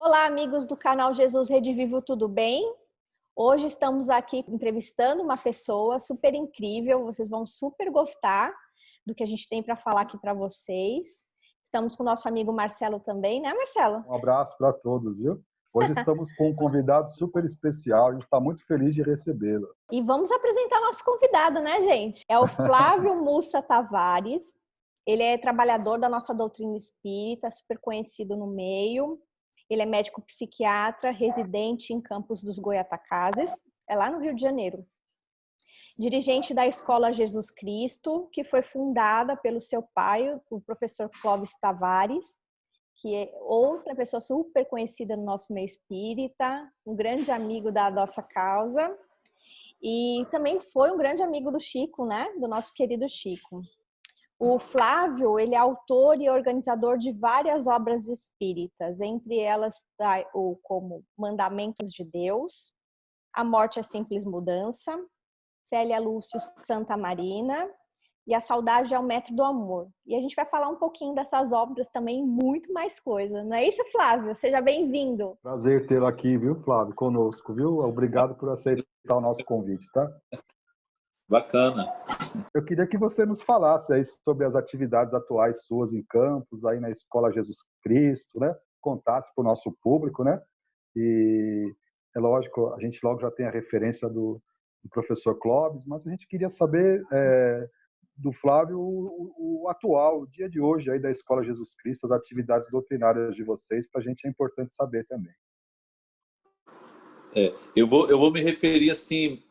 Olá, amigos do canal Jesus Rede Vivo, tudo bem? Hoje estamos aqui entrevistando uma pessoa super incrível, vocês vão super gostar do que a gente tem para falar aqui para vocês. Estamos com o nosso amigo Marcelo também, né, Marcelo? Um abraço para todos, viu? Hoje estamos com um convidado super especial, a gente está muito feliz de recebê-lo. E vamos apresentar nosso convidado, né, gente? É o Flávio Mussa Tavares. Ele é trabalhador da nossa doutrina espírita, super conhecido no meio. Ele é médico psiquiatra, residente em Campos dos Goyatacazes, é lá no Rio de Janeiro. Dirigente da Escola Jesus Cristo, que foi fundada pelo seu pai, o professor Clóvis Tavares, que é outra pessoa super conhecida no nosso meio espírita, um grande amigo da nossa causa. E também foi um grande amigo do Chico, né? Do nosso querido Chico. O Flávio, ele é autor e organizador de várias obras espíritas, entre elas como Mandamentos de Deus, A Morte é Simples Mudança, Célia Lúcio Santa Marina e A Saudade é o Metro do Amor. E a gente vai falar um pouquinho dessas obras também, muito mais coisa. Não é isso, Flávio? Seja bem-vindo. Prazer tê-lo aqui, viu, Flávio, conosco, viu? Obrigado por aceitar o nosso convite, tá? Bacana. Eu queria que você nos falasse aí sobre as atividades atuais suas em Campos, aí na Escola Jesus Cristo, né? Contasse para o nosso público, né? E é lógico, a gente logo já tem a referência do professor Clóvis, mas a gente queria saber do Flávio o atual, o dia de hoje aí da Escola Jesus Cristo, as atividades doutrinárias de vocês, para a gente é importante saber também. Eu vou me referir assim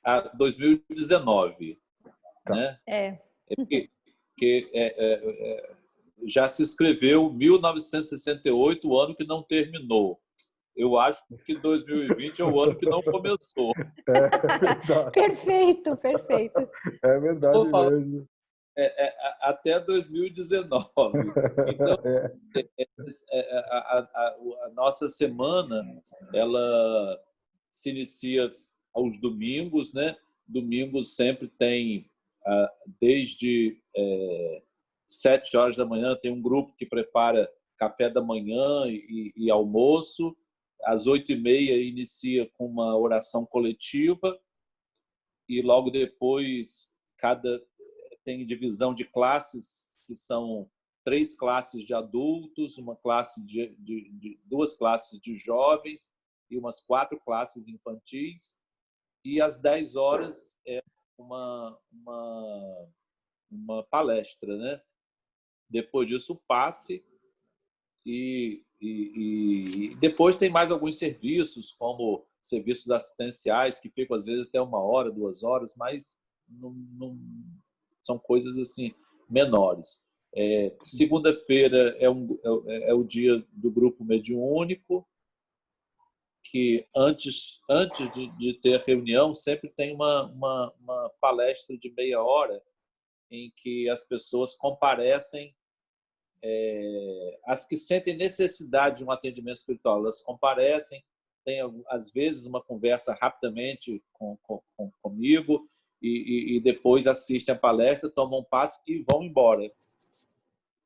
a 2019, Tá. né? Já se escreveu 1968, o ano que não terminou. Eu acho que 2020 é o ano que não começou. É verdade. Perfeito, perfeito. É verdade Vou falar, mesmo. até 2019. Então, a nossa semana, ela se inicia aos domingos, né? Domingos sempre tem, desde 7 horas da manhã, tem um grupo que prepara café da manhã e almoço. Às 8h30 inicia com uma oração coletiva e logo depois tem divisão de classes, que são 3 classes de adultos, uma classe de 2 classes de jovens e umas 4 classes infantis. E às 10 horas é uma palestra, né? Depois disso, passe e depois tem mais alguns serviços, como serviços assistenciais, que ficam às vezes até 1 hora, 2 horas, mas não são coisas assim menores. Segunda-feira é o dia do grupo mediúnico, que antes de ter a reunião sempre tem uma palestra de meia hora em que as pessoas comparecem, as que sentem necessidade de um atendimento espiritual, elas comparecem, tem às vezes uma conversa rapidamente comigo e depois assistem a palestra, tomam um passe e vão embora.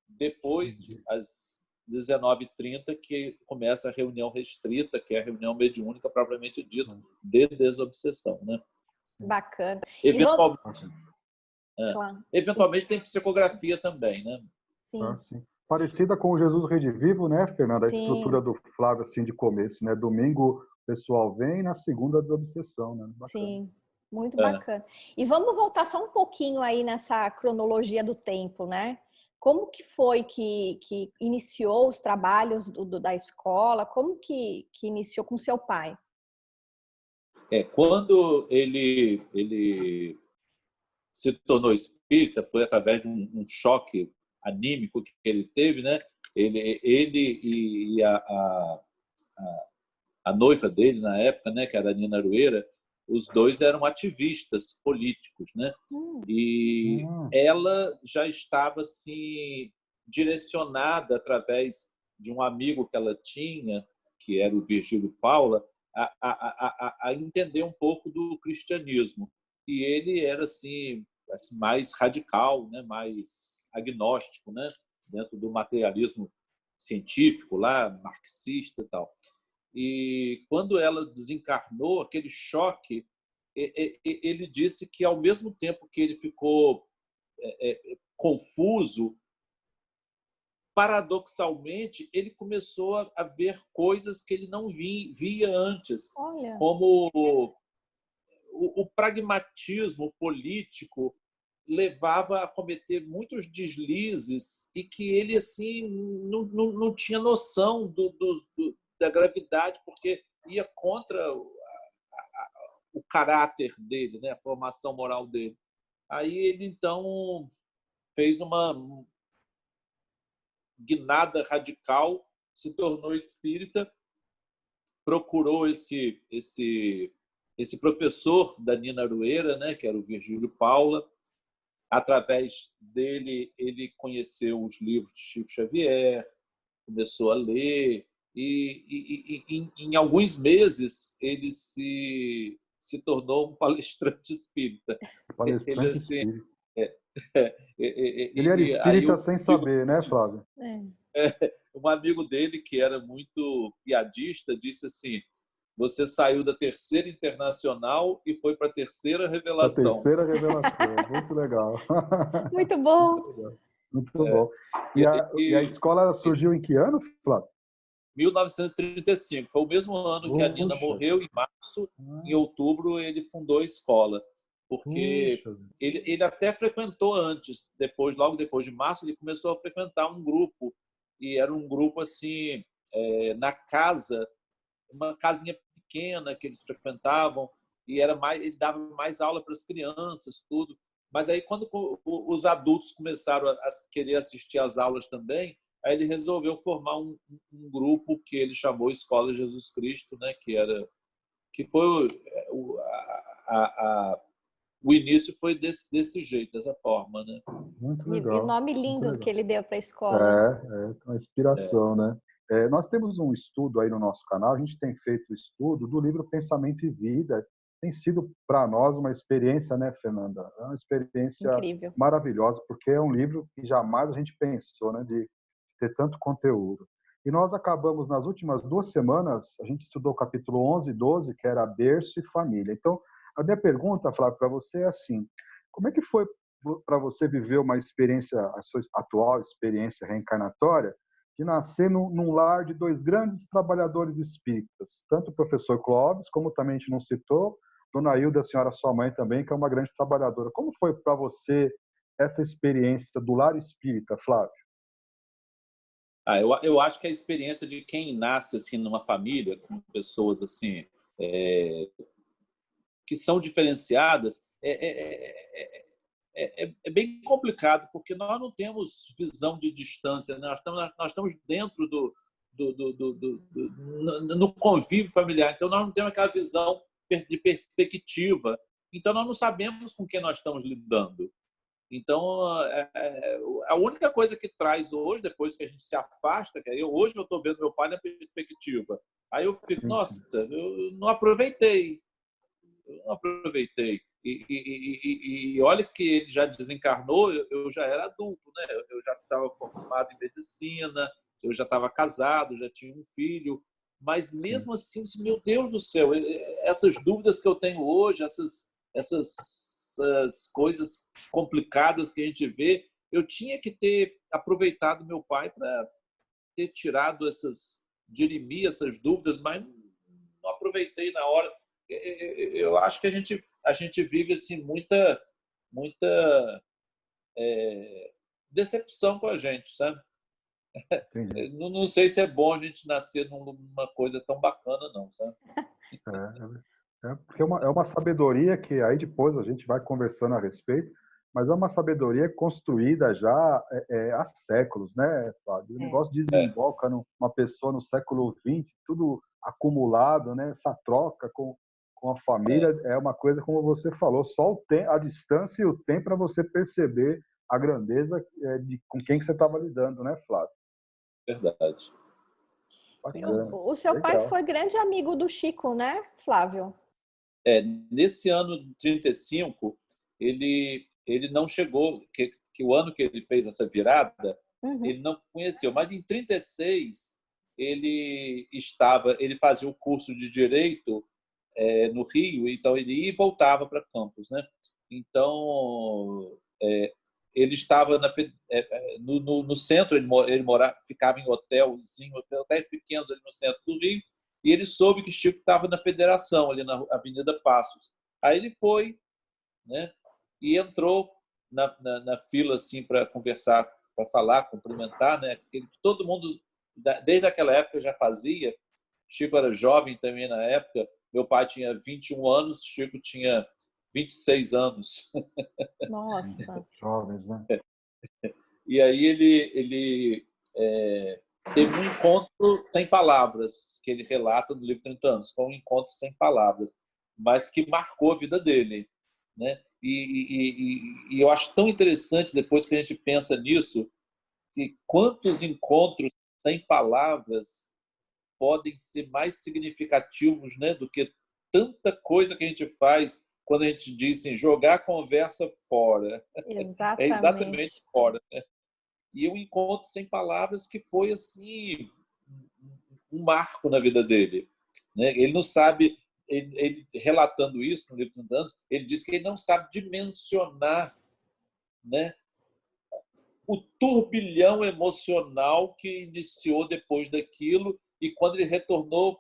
Depois, às 19h30, que começa a reunião restrita, que é a reunião mediúnica propriamente dita, de desobsessão, né? Bacana. Eventualmente tem psicografia também, né? Sim. Sim. Parecida com o Jesus Rede Vivo, né, Fernanda? A Sim. estrutura do Flávio, assim, de começo, né? Domingo o pessoal vem, na segunda a desobsessão, né? Bacana. Sim, muito bacana. E vamos voltar só um pouquinho aí nessa cronologia do tempo, né? Como que foi que iniciou os trabalhos da escola? Como que iniciou com seu pai? Quando ele se tornou espírita, foi através de um choque anímico que ele teve, né? Ele e a noiva dele na época, né, que era a Nina Arueira, os dois eram ativistas políticos, né? E ela já estava assim direcionada através de um amigo que ela tinha, que era o Virgílio Paula, a entender um pouco do cristianismo. E ele era assim mais radical, né, mais agnóstico, né, dentro do materialismo científico lá, marxista e tal. E quando ela desencarnou, aquele choque, ele disse que, ao mesmo tempo que ele ficou confuso, paradoxalmente, ele começou a ver coisas que ele não via antes, Olha. como o pragmatismo político levava a cometer muitos deslizes e que ele assim não tinha noção da gravidade, porque ia contra o caráter dele, né? A formação moral dele. Aí ele, então, fez uma guinada radical, se tornou espírita, procurou esse professor da Nina Arueira, né, que era o Virgílio Paula. Através dele, ele conheceu os livros de Chico Xavier, começou a ler, e em alguns meses ele se tornou um palestrante espírita. Palestrante Ele, assim, espírita. ele era espírita sem amigo, saber, né, Flávio? um amigo dele, que era muito piadista, disse assim: você saiu da terceira internacional e foi para a terceira revelação. A terceira revelação, muito legal. Muito bom. Muito bom. E a escola surgiu em que ano, Flávio? 1935. Foi o mesmo ano que a Nina morreu, em março. Em outubro, ele fundou a escola. Porque ele até frequentou antes, logo depois de março, ele começou a frequentar um grupo. E era um grupo assim, na casa, uma casinha pequena que eles frequentavam, e ele dava mais aula para as crianças, tudo. Mas aí, quando os adultos começaram a querer assistir às aulas também, aí ele resolveu formar um grupo que ele chamou Escola Jesus Cristo, né? Que foi o início foi desse jeito, dessa forma, né? Muito legal. E nome lindo que ele deu para a escola. Uma inspiração, né? Nós temos um estudo aí no nosso canal, a gente tem feito o estudo do livro Pensamento e Vida. Tem sido para nós uma experiência, né, Fernanda? É uma experiência incrível, maravilhosa, porque é um livro que jamais a gente pensou, né, de ter tanto conteúdo. E nós acabamos, nas últimas 2 semanas, a gente estudou o capítulo 11 e 12, que era berço e família. Então, a minha pergunta, Flávio, para você é assim: como é que foi para você viver uma experiência, a sua atual experiência reencarnatória, de nascer num lar de 2 grandes trabalhadores espíritas, tanto o professor Clóvis, como também a gente não citou, Dona Hilda, a senhora sua mãe também, que é uma grande trabalhadora. Como foi para você essa experiência do lar espírita, Flávio? Eu acho que a experiência de quem nasce assim numa família com pessoas assim que são diferenciadas é bem complicado, porque nós não temos visão de distância, né? Nós estamos dentro no convívio familiar, então nós não temos aquela visão de perspectiva, então nós não sabemos com quem nós estamos lidando. Então, a única coisa que traz hoje, depois que a gente se afasta, que hoje eu estou vendo meu pai na perspectiva, aí eu fico, nossa, eu não aproveitei. E olha que ele já desencarnou, eu já era adulto, né? Eu já estava formado em medicina, eu já estava casado, já tinha um filho, mas mesmo assim, meu Deus do céu, essas dúvidas que eu tenho hoje, essas coisas complicadas que a gente vê, eu tinha que ter aproveitado meu pai para ter tirado dirimir essas dúvidas, mas não aproveitei na hora. Eu acho que a gente vive assim muita decepção com a gente, sabe? Não sei se é bom a gente nascer numa coisa tão bacana, não, sabe? Porque é uma sabedoria que aí depois a gente vai conversando a respeito, mas é uma sabedoria construída já há séculos, né, Fábio? O negócio desemboca numa pessoa no século XX, tudo acumulado, né? Essa troca com a família é uma coisa, como você falou, só a distância e o tempo para você perceber a grandeza com quem que você estava lidando, né, Flávio? Verdade. O seu pai foi grande amigo do Chico, né, Flávio? Nesse ano de 35, ele não chegou, que o ano que ele fez essa virada, Uhum. Ele não conheceu. Mas em 36 ele fazia o curso de Direito no Rio, então ele ia e voltava para Campos, né? Então ele estava no centro, ele ficava em hotéis pequenos ali no centro do Rio, e ele soube que Chico estava na Federação, ali na Avenida Passos. Aí ele foi, né? E entrou na fila assim para conversar, para falar, cumprimentar, né? Todo mundo, desde aquela época, já fazia. Chico era jovem também na época. Meu pai tinha 21 anos, Chico tinha 26 anos. Nossa. Jovens, né? E aí ele teve um encontro sem palavras, que ele relata no livro 30 anos. Foi um encontro sem palavras, mas que marcou a vida dele, né? E eu acho tão interessante, depois que a gente pensa nisso, que quantos encontros sem palavras podem ser mais significativos, né, do que tanta coisa que a gente faz quando a gente diz assim, jogar a conversa fora. É exatamente Exatamente. fora, né? E um encontro sem palavras que foi assim um marco na vida dele, né? Ele não sabe, ele relatando isso no livro dos Anos, ele diz que ele não sabe dimensionar, né, o turbilhão emocional que iniciou depois daquilo e quando ele retornou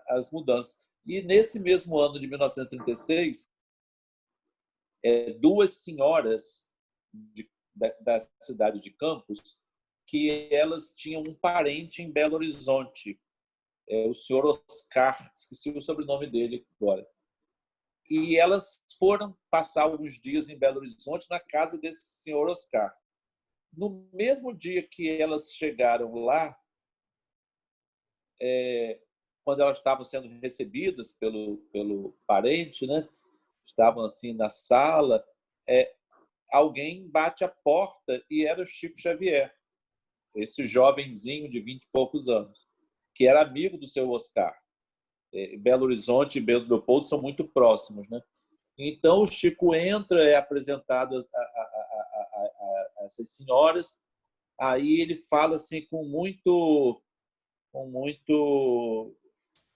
às mudanças. E nesse mesmo ano de 1936, duas senhoras da cidade de Campos, que elas tinham um parente em Belo Horizonte, o senhor Oscar, esqueci o sobrenome dele agora. E elas foram passar alguns dias em Belo Horizonte na casa desse senhor Oscar. No mesmo dia que elas chegaram lá, quando elas estavam sendo recebidas pelo parente, né? Estavam assim na sala, alguém bate a porta e era o Chico Xavier, esse jovenzinho de 20 e poucos anos, que era amigo do seu Oscar. Belo Horizonte e Belo Leopoldo são muito próximos, né? Então o Chico entra, é apresentado a essas senhoras, aí ele fala assim com muito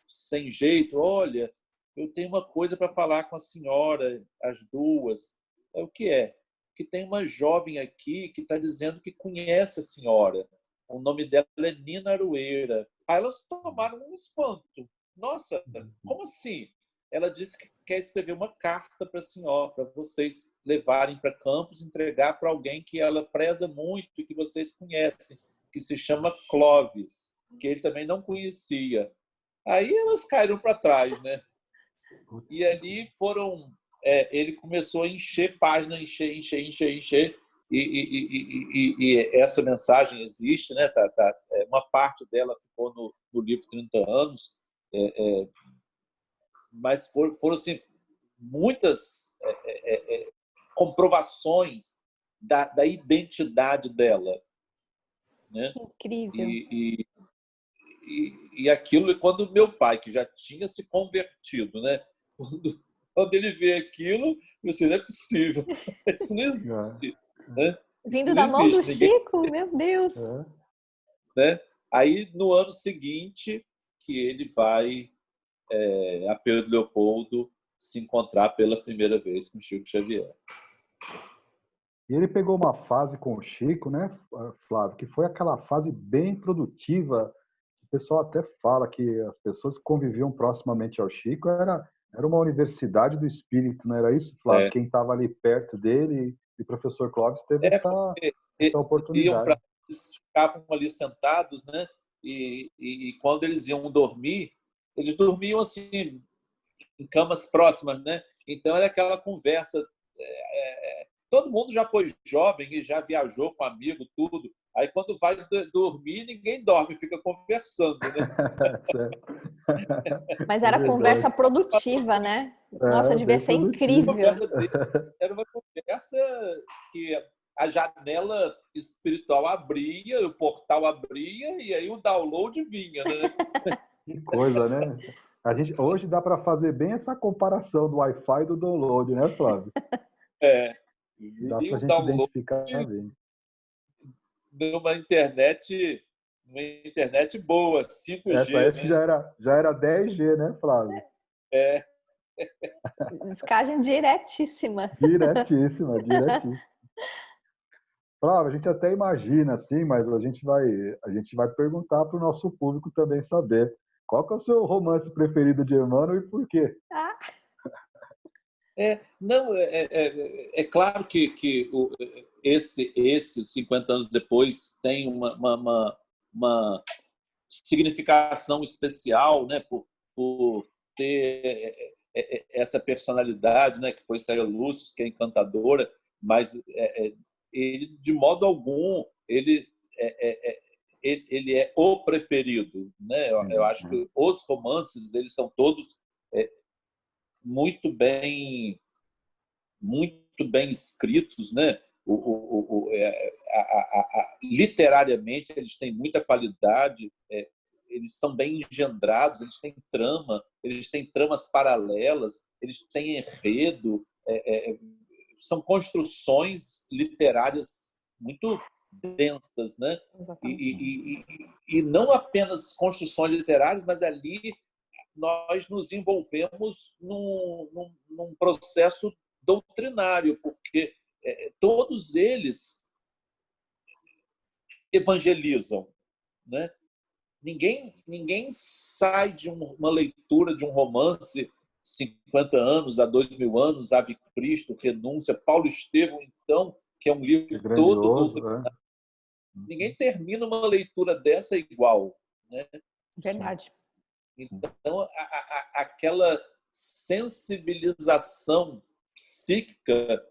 sem jeito, olha, eu tenho uma coisa para falar com a senhora, as duas. O que é? Que tem uma jovem aqui que está dizendo que conhece a senhora. O nome dela é Nina Aroeira. Aí elas tomaram um espanto. Nossa, como assim? Ela disse que quer escrever uma carta para a senhora, para vocês levarem para Campos, entregar para alguém que ela preza muito e que vocês conhecem, que se chama Clóvis, que ele também não conhecia. Aí elas caíram para trás, né? E ali ele começou a encher página, encher. E essa mensagem existe, né? Uma parte dela ficou no livro 30 anos, mas foram assim, muitas comprovações da identidade dela, né? Que incrível. E aquilo, quando meu pai, que já tinha se convertido, né? Quando ele vê aquilo, eu disse, não é possível, isso não existe. Né? Isso Vindo não da mão do existe. Chico, meu Deus. Né? Aí, no ano seguinte, que ele vai a Pedro Leopoldo se encontrar pela primeira vez com Chico Xavier. E ele pegou uma fase com o Chico, né, Flávio, que foi aquela fase bem produtiva. O pessoal até fala que as pessoas que conviviam proximamente ao Chico era uma universidade do espírito, não era isso, Flávio? Quem estava ali perto dele, e o professor Clóvis teve essa oportunidade. Eles ficavam ali sentados, né? E quando eles iam dormir, eles dormiam assim em camas próximas, né? Então era aquela conversa. Todo mundo já foi jovem e já viajou com amigo, tudo. Aí quando vai dormir, ninguém dorme, fica conversando, né? Mas era conversa produtiva, né? Nossa, devia ser incrível. Era uma conversa que a janela espiritual abria, o portal abria e aí o download vinha, né? Que coisa, né? Hoje dá para fazer bem essa comparação do Wi-Fi e do download, né, Flávio? Dá para a gente identificar bem. numa internet boa, 5G. Essa acho que já era 10G, né, Flávio? É. Descagem diretíssima. Diretíssima, diretíssima. Flávio, a gente até imagina, assim, mas a gente vai perguntar para o nosso público também saber qual que é o seu romance preferido de Emmanuel e por quê? Não, é claro que esse 50 anos depois tem uma significação especial, né, por ter essa personalidade, né, que foi Célia Lúcio, que é encantadora, mas ele, de modo algum, ele é o preferido, né? Eu acho que os romances eles são todos muito bem escritos, né? Literariamente eles têm muita qualidade, eles são bem engendrados, eles têm tramas paralelas, eles têm enredo, são construções literárias muito densas, né? E não apenas construções literárias, mas ali nós nos envolvemos num processo doutrinário, porque todos eles evangelizam, né? Ninguém sai de uma leitura de um romance 50 anos, há 2000 anos, Ave Cristo, Renúncia, Paulo Estevão, então, que é um livro todo doutrinário. Né? Ninguém termina uma leitura dessa igual, né? Verdade. Então, aquela sensibilização psíquica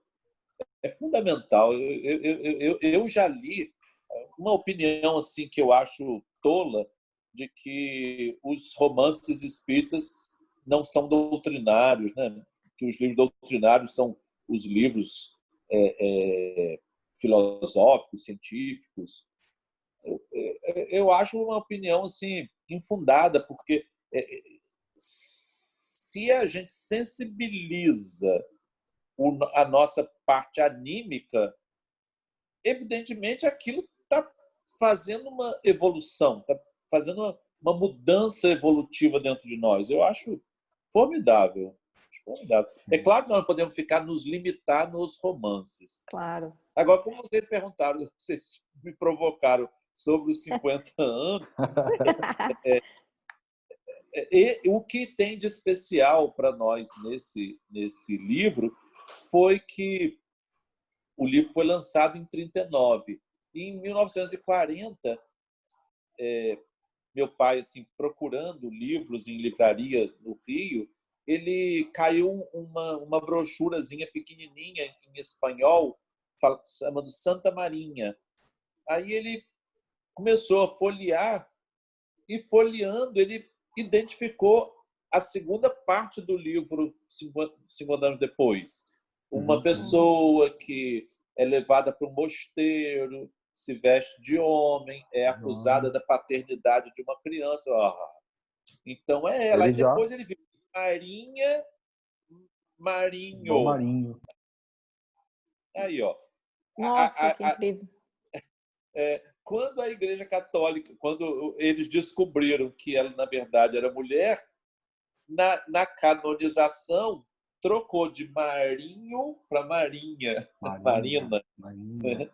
é fundamental. Eu já li uma opinião assim que eu acho tola de que os romances espíritas não são doutrinários, né? Que os livros doutrinários são os livros filosóficos, científicos. Eu acho uma opinião assim infundada, porque se a gente sensibiliza a nossa parte anímica, evidentemente aquilo está fazendo uma evolução, está fazendo uma mudança evolutiva dentro de nós. Eu acho formidável. É claro que nós não podemos nos limitar nos romances. Claro. Agora, como vocês perguntaram, vocês me provocaram sobre os 50 anos, o que tem de especial para nós nesse livro foi que o livro foi lançado em 1939. E em 1940, meu pai, assim, procurando livros em livraria no Rio, ele caiu uma brochurazinha pequenininha em espanhol, chamando Santa Marinha. Aí ele começou a folhear e, folheando, ele identificou a segunda parte do livro 50 anos depois. Uma pessoa que é levada para um mosteiro, se veste de homem, é acusada da paternidade de uma criança. Então é ela. Aí depois ele viu Marinho. Marinho. Aí, ó. Nossa, que incrível. Quando a Igreja Católica, quando eles descobriram que ela, na verdade, era mulher, na canonização, trocou de Marinho para Marinha. Marina.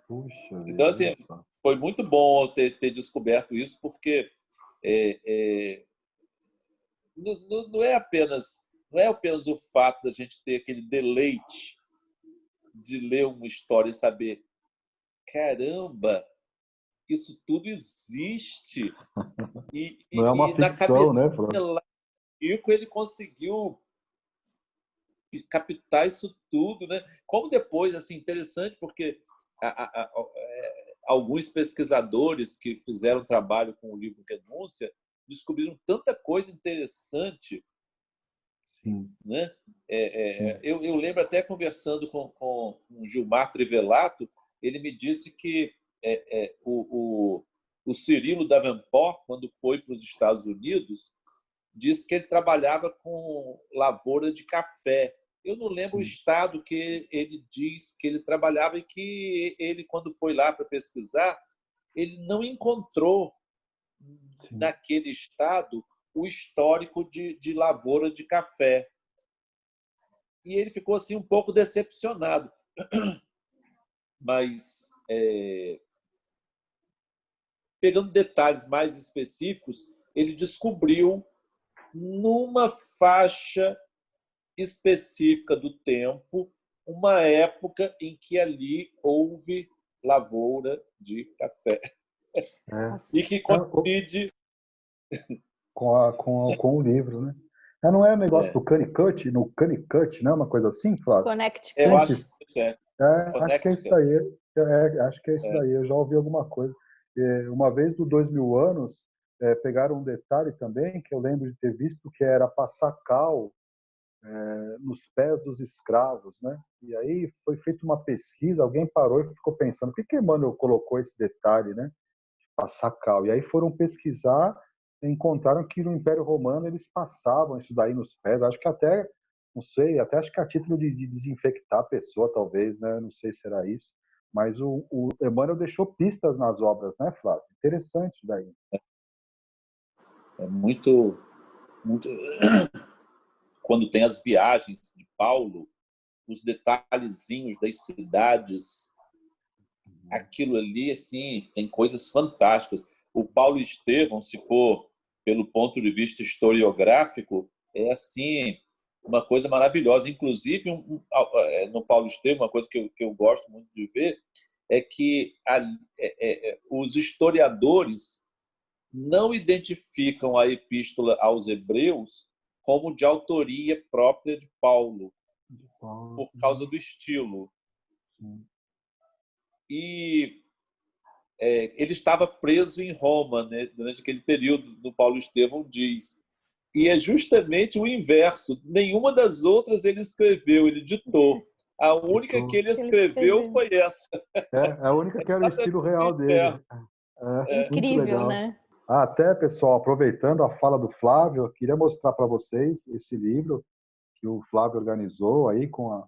Puxa, então, assim, foi muito bom ter descoberto isso, porque não é apenas o fato da gente ter aquele deleite de ler uma história e saber, caramba, isso tudo existe. Não é uma ficção, né, Flávio? Ele conseguiu captar isso tudo, né? Como depois, assim, interessante, porque alguns pesquisadores que fizeram trabalho com o livro Renúncia descobriram tanta coisa interessante. Sim. Né? Eu lembro até conversando com o Gilmar Trivelato, ele me disse que o Cirilo Davenport, quando foi para os Estados Unidos, disse que ele trabalhava com lavoura de café. Eu não lembro o estado que ele diz que ele trabalhava, e que ele, quando foi lá para pesquisar, ele não encontrou Sim. naquele estado o histórico de lavoura de café. E ele ficou assim um pouco decepcionado. Mas, pegando detalhes mais específicos, ele descobriu, numa faixa específica do tempo, uma época em que ali houve lavoura de café. É. E que coincide... Com o livro, né? Não é o negócio do Connecticut, no Connecticut, não é uma coisa assim, Flávio? Eu Connecticut. acho que isso é. Acho que é isso Connecticut. daí. Acho que é isso daí. Eu já ouvi alguma coisa. Uma vez, do 2000 anos, pegaram um detalhe também que eu lembro de ter visto, que era passar cal nos pés dos escravos, né? E aí foi feita uma pesquisa, alguém parou e ficou pensando, por que Emmanuel colocou esse detalhe, né? Passar cal. E aí foram pesquisar e encontraram que no Império Romano eles passavam isso daí nos pés. Acho que até, não sei, até acho que a título de desinfectar a pessoa, talvez, né? Não sei se era isso. Mas o Emmanuel deixou pistas nas obras, né, Flávio? Interessante isso daí. É muito... Quando tem as viagens de Paulo, os detalhezinhos das cidades, aquilo ali, assim, tem coisas fantásticas. O Paulo Estevão, se for pelo ponto de vista historiográfico, é assim uma coisa maravilhosa. Inclusive, no Paulo Estevão, uma coisa que eu gosto muito de ver é que os historiadores não identificam a epístola aos Hebreus como de autoria própria de Paulo, por causa do estilo. Sim. E ele estava preso em Roma, né, durante aquele período, no Paulo Estevão diz. E é justamente o inverso. Nenhuma das outras ele escreveu, ele ditou. A única que ele escreveu foi essa. É a única que era o estilo real dele. Muito Incrível, legal. né? Até, pessoal, aproveitando a fala do Flávio, eu queria mostrar para vocês esse livro que o Flávio organizou aí com a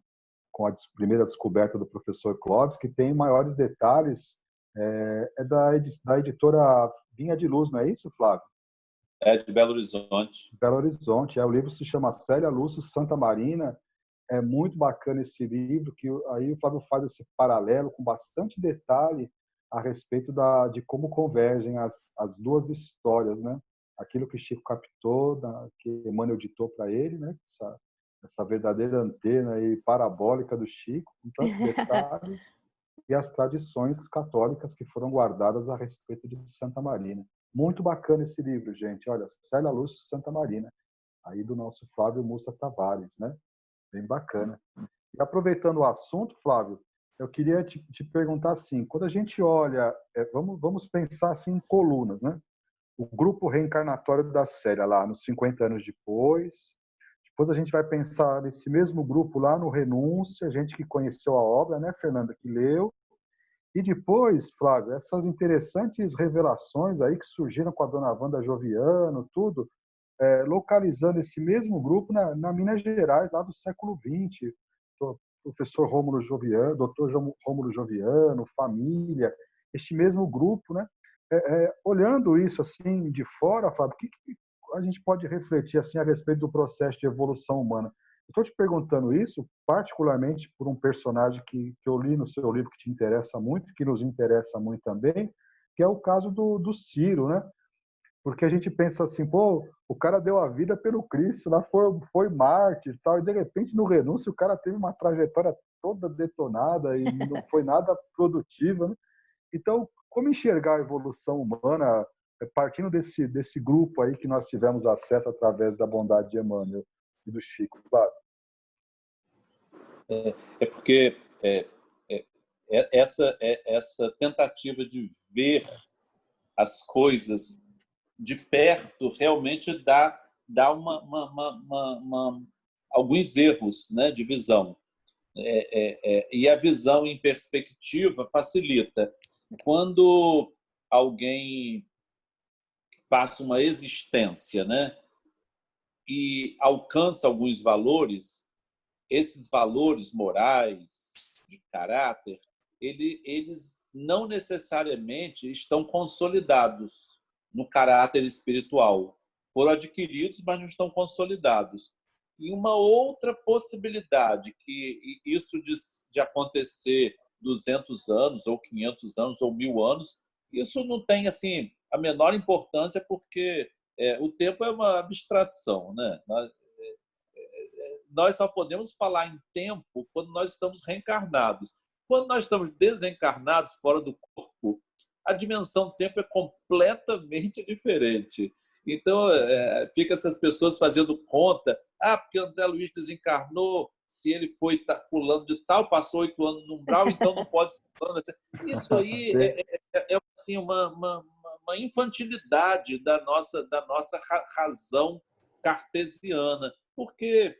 primeira descoberta do professor Clóvis, que tem maiores detalhes. É da editora Vinha de Luz, não é isso, Flávio? É de Belo Horizonte. Belo Horizonte. O livro se chama Célia Lúcio Santa Marina. É muito bacana esse livro, que aí o Flávio faz esse paralelo com bastante detalhe a respeito de como convergem as duas histórias, né? Aquilo que Chico captou, que Emmanuel ditou para ele, né? Essa verdadeira antena e parabólica do Chico, com tantos detalhes, e as tradições católicas que foram guardadas a respeito de Santa Marina. Muito bacana esse livro, gente. Olha, Célia Lúcio Santa Marina, aí do nosso Flávio Mussa Tavares, né? Bem bacana. E aproveitando o assunto, Flávio, eu queria te perguntar assim, quando a gente olha, vamos pensar assim em colunas, né? O grupo reencarnatório da Célia lá nos 50 anos depois a gente vai pensar nesse mesmo grupo lá no Renúncia, gente que conheceu a obra, né, Fernanda, que leu, e depois, Flávio, essas interessantes revelações aí que surgiram com a dona Wanda Joviano, tudo, localizando esse mesmo grupo na Minas Gerais, lá do século XX. Professor Rômulo Joviano, doutor Rômulo Joviano, família, este mesmo grupo, né? Olhando isso assim de fora, Fábio, o que a gente pode refletir assim a respeito do processo de evolução humana? Estou te perguntando isso particularmente por um personagem que eu li no seu livro que te interessa muito, que nos interessa muito também, que é o caso do Ciro, né? Porque a gente pensa assim, pô, o cara deu a vida pelo Cristo, lá foi mártir e tal, e de repente no renúncio o cara teve uma trajetória toda detonada e não foi nada produtiva, né? Então, como enxergar a evolução humana partindo desse grupo aí que nós tivemos acesso através da bondade de Emmanuel e do Chico, claro? Porque essa tentativa de ver as coisas de perto realmente dá alguns erros, né, de visão. E a visão em perspectiva facilita. Quando alguém passa uma existência, né, e alcança alguns valores, esses valores morais, de caráter, eles não necessariamente estão consolidados no caráter espiritual. Foram adquiridos, mas não estão consolidados. E uma outra possibilidade, que isso de acontecer 200 anos, ou 500 anos, ou 1000 anos, isso não tem assim a menor importância, porque o tempo é uma abstração, né? Nós só podemos falar em tempo quando nós estamos reencarnados. Quando nós estamos desencarnados, fora do corpo, a dimensão tempo é completamente diferente. Então, fica essas pessoas fazendo conta. Porque André Luiz desencarnou, se ele foi fulano de tal, passou 8 anos no umbral, então não pode ser fulano. Isso aí é assim, uma infantilidade da nossa razão cartesiana, porque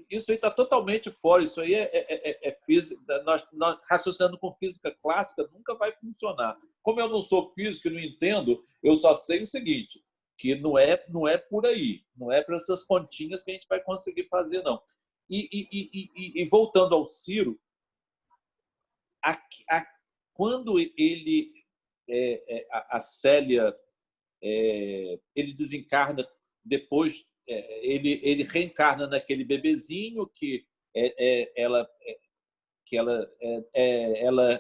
isso aí está totalmente fora. Isso aí é física. Nós raciocinando com física clássica nunca vai funcionar. Como eu não sou físico e não entendo, eu só sei o seguinte, que não é por aí, não é para essas continhas que a gente vai conseguir fazer, não. E voltando ao Ciro, quando ele a Célia ele desencarna depois, ele reencarna naquele bebezinho que ela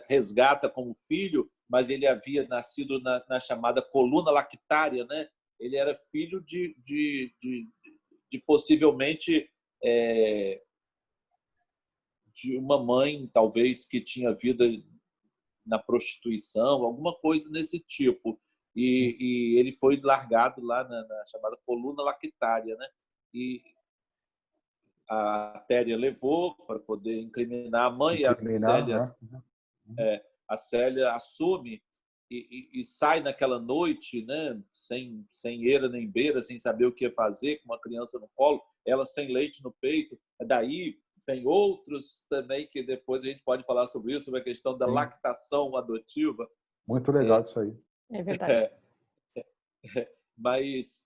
resgata como filho, mas ele havia nascido na chamada coluna lactária, né? Ele era filho de possivelmente de uma mãe, talvez, que tinha vida na prostituição, alguma coisa nesse tipo. E ele foi largado lá na chamada coluna lactária, né? E a Téria levou para poder incriminar a mãe, e a Célia assume e sai naquela noite, né? sem eira nem beira, sem saber o que ia fazer, com uma criança no colo, ela sem leite no peito. Daí tem outros também que depois a gente pode falar sobre isso, sobre a questão da lactação adotiva. Muito legal isso aí. É verdade. Mas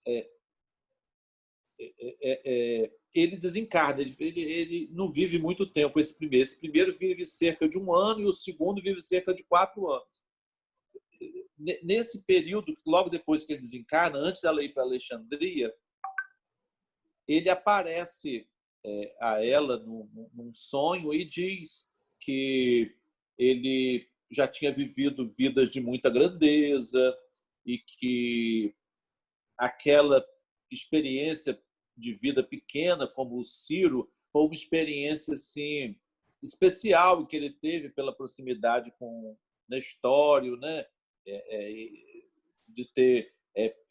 ele desencarna, ele não vive muito tempo, esse primeiro. Esse primeiro vive cerca de 1 ano e o segundo vive cerca de 4 anos. Nesse período, logo depois que ele desencarna, antes dela ir para Alexandria, ele aparece a ela num sonho e diz que ele já tinha vivido vidas de muita grandeza e que aquela experiência de vida pequena, como o Ciro, foi uma experiência assim especial que ele teve pela proximidade com Nestório, né? De ter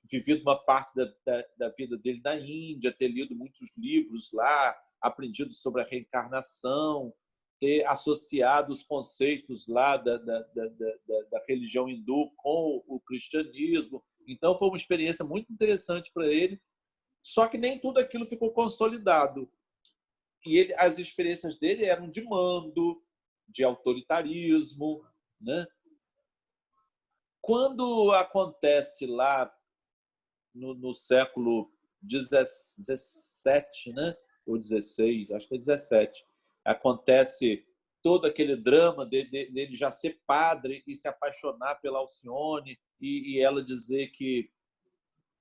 vivido uma parte da vida dele na Índia, ter lido muitos livros lá, aprendido sobre a reencarnação, ter associado os conceitos lá da religião hindu com o cristianismo. Então, foi uma experiência muito interessante para ele, só que nem tudo aquilo ficou consolidado. E as experiências dele eram de mando, de autoritarismo, né? Quando acontece lá no século XVII, né? Ou XVI, acho que é XVII, acontece todo aquele drama dele já ser padre e se apaixonar pela Alcione e ela dizer que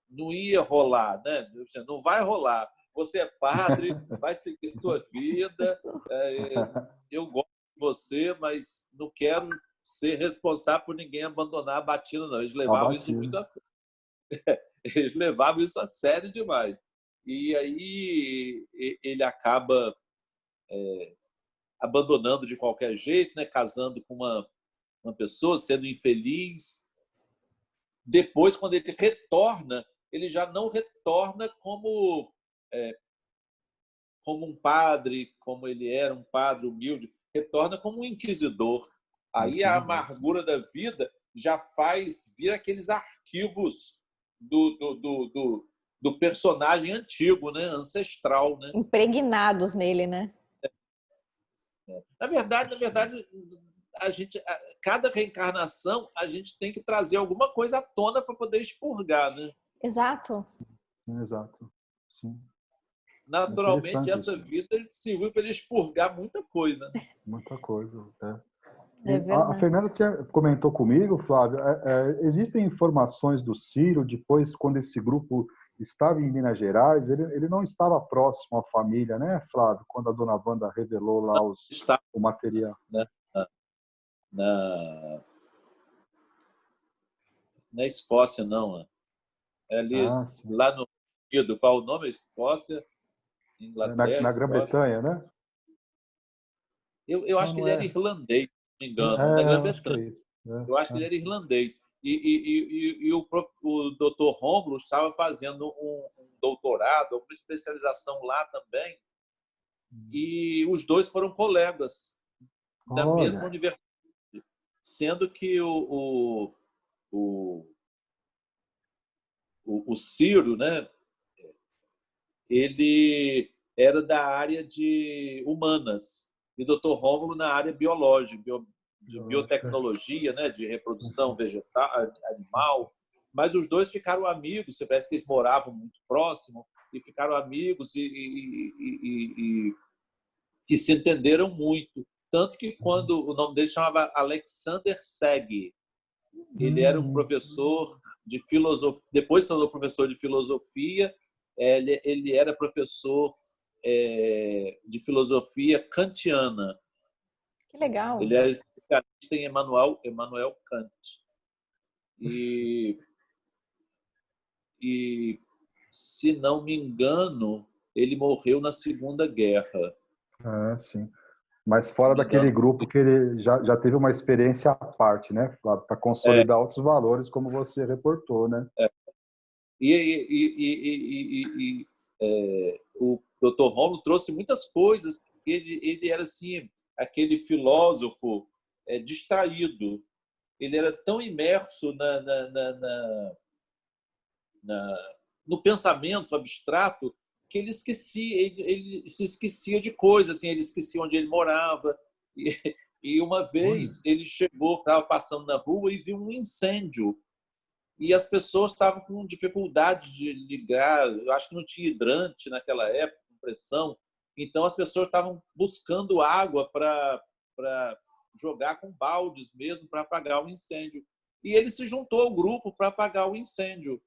não ia rolar, né? Não vai rolar. Você é padre, vai seguir sua vida, eu gosto de você, mas não quero ser responsável por ninguém abandonar a batina, não. Eles levavam isso muito a sério. Eles levavam isso a sério demais. E aí ele acaba abandonando de qualquer jeito, né? Casando com uma pessoa, sendo infeliz. Depois, quando ele retorna, ele já não retorna como um padre, como ele era, um padre humilde, retorna como um inquisidor. Aí a amargura da vida já faz vir aqueles arquivos do personagem antigo, né? Ancestral, né? Impregnados nele, né? Na verdade, cada reencarnação a gente tem que trazer alguma coisa à tona para poder expurgar, né? Exato. Exato. Sim. naturalmente, Interessante essa isso. vida serviu para ele expurgar muita coisa, né? Muita coisa. É A verdade. Fernanda comentou comigo, Flávio, existem informações do Ciro, depois, quando esse grupo estava em Minas Gerais, ele não estava próximo à família, né, Flávio? Quando a dona Wanda revelou lá Está, o material. né, na, na Escócia, não. Né? É ali, Ah, sim. lá no Unido, qual o nome? Escócia, Inglaterra, Na Escócia. Grã-Bretanha, né? Eu Não, acho que não ele era é. irlandês, se não me engano, na Eu acho que Grã-Bretanha. é isso. Eu acho que ele era irlandês. E o Dr. Rômulo estava fazendo um doutorado, uma especialização lá também, e os dois foram colegas da mesma Olha, universidade, sendo que o, o Ciro, né, ele era da área de humanas e o Dr. Rômulo na área biológica, de biológica. biotecnologia, né, de reprodução vegetal, animal. Mas os dois ficaram amigos, parece que eles moravam muito próximo e ficaram amigos e se entenderam muito. Tanto que quando o nome dele chamava Alexander Seg, ele era um professor de filosofia, depois tornou professor de filosofia, ele era professor de filosofia kantiana. Que legal. Ele era especialista em Emmanuel Kant. E, se não me engano, ele morreu na Segunda Guerra. Sim. Mas Se não fora me daquele engano. grupo que ele já teve uma experiência à parte, né, Flávio? Para É, consolidar outros valores, como você reportou, né? O Dr. Romulo trouxe muitas coisas. Ele era assim, aquele filósofo distraído. Ele era tão imerso no pensamento abstrato que ele esquecia, ele se esquecia de coisas, assim, ele esquecia onde ele morava. E uma Olha. vez ele chegou, estava passando na rua e viu um incêndio. E as pessoas estavam com dificuldade de ligar, eu acho que não tinha hidrante naquela época, compressão. Então as pessoas estavam buscando água para jogar com baldes mesmo para apagar o incêndio. E ele se juntou ao grupo para apagar o incêndio.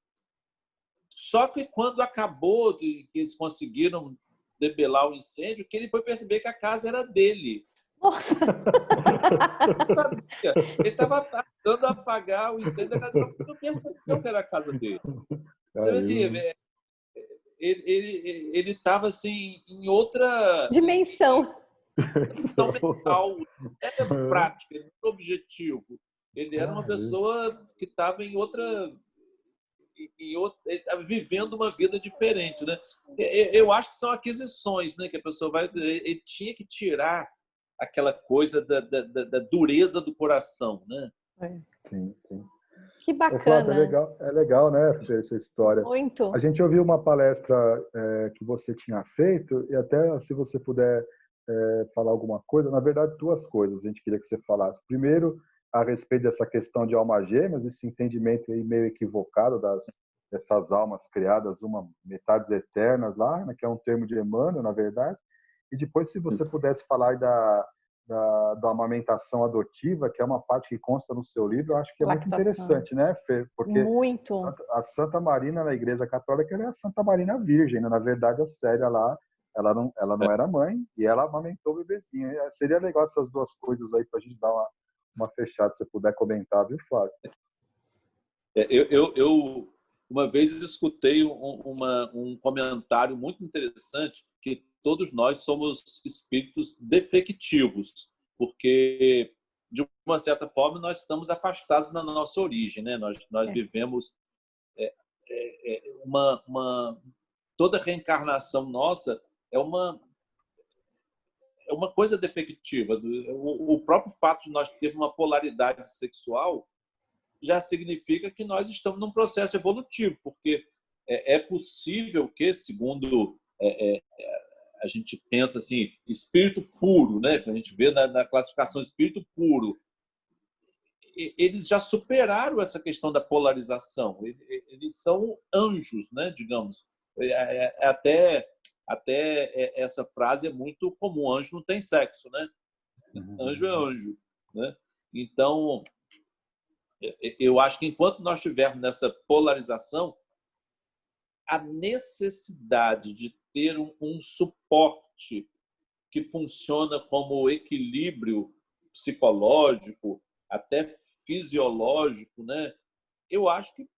Só que quando acabou, que eles conseguiram debelar o incêndio, que ele foi perceber que a casa era dele. Nossa! Não sabia. Ele estava tentando apagar o incêndio da casa dele, não percebeu que era a casa dele. Então, assim, ele estava assim, em outra Dimensão. dimensão mental, não era prática, não era objetivo. Ele era uma pessoa que estava em outra. Ele estava vivendo uma vida diferente, né? Eu acho que são aquisições, né? Que a pessoa vai. Ele tinha que tirar aquela coisa da dureza do coração, né? Sim, sim. Que Ô, Flávio, bacana. é legal, né, essa história. A Muito. gente ouviu uma palestra que você tinha feito, e até se você puder falar alguma coisa, na verdade, duas coisas a gente queria que você falasse. Primeiro, a respeito dessa questão de almas gêmeas, esse entendimento aí meio equivocado dessas almas criadas, uma metades eternas lá, né, que é um termo de Emmanuel, na verdade. E depois, se você pudesse falar aí da amamentação adotiva, que é uma parte que consta no seu livro, eu acho que é muito Lactação. interessante, né, Fê? Porque Muito. a Santa Marina na Igreja Católica ela é a Santa Marina Virgem, né? Na verdade, a Célia lá, ela não era mãe e ela amamentou o bebezinho. Seria legal essas duas coisas aí para a gente dar uma fechada, se você puder comentar, viu, Flávio? Eu uma vez escutei um comentário muito interessante que todos nós somos espíritos defectivos, porque de uma certa forma nós estamos afastados da nossa origem, né? Nós vivemos toda reencarnação nossa é uma coisa defectiva. O próprio fato de nós termos uma polaridade sexual já significa que nós estamos num processo evolutivo, porque é possível que, segundo a gente pensa assim, espírito puro, né? Que a gente vê na classificação espírito puro, eles já superaram essa questão da polarização. Eles são anjos, né? Digamos. Até até essa frase é muito comum: anjo não tem sexo, né? Anjo é anjo, né? Então, eu acho que enquanto nós estivermos nessa polarização, a necessidade de ter um suporte que funciona como equilíbrio psicológico, até fisiológico, né? Eu acho que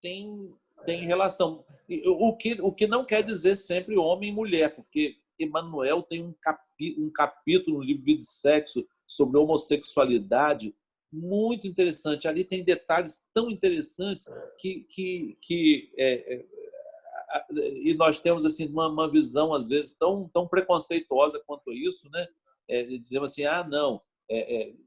tem relação. O que não quer dizer sempre homem e mulher, porque Emmanuel tem um capítulo no livro Vida e Sexo sobre homossexualidade muito interessante. Ali tem detalhes tão interessantes e nós temos assim uma visão às vezes tão preconceituosa quanto isso, né? Dizemos assim, não,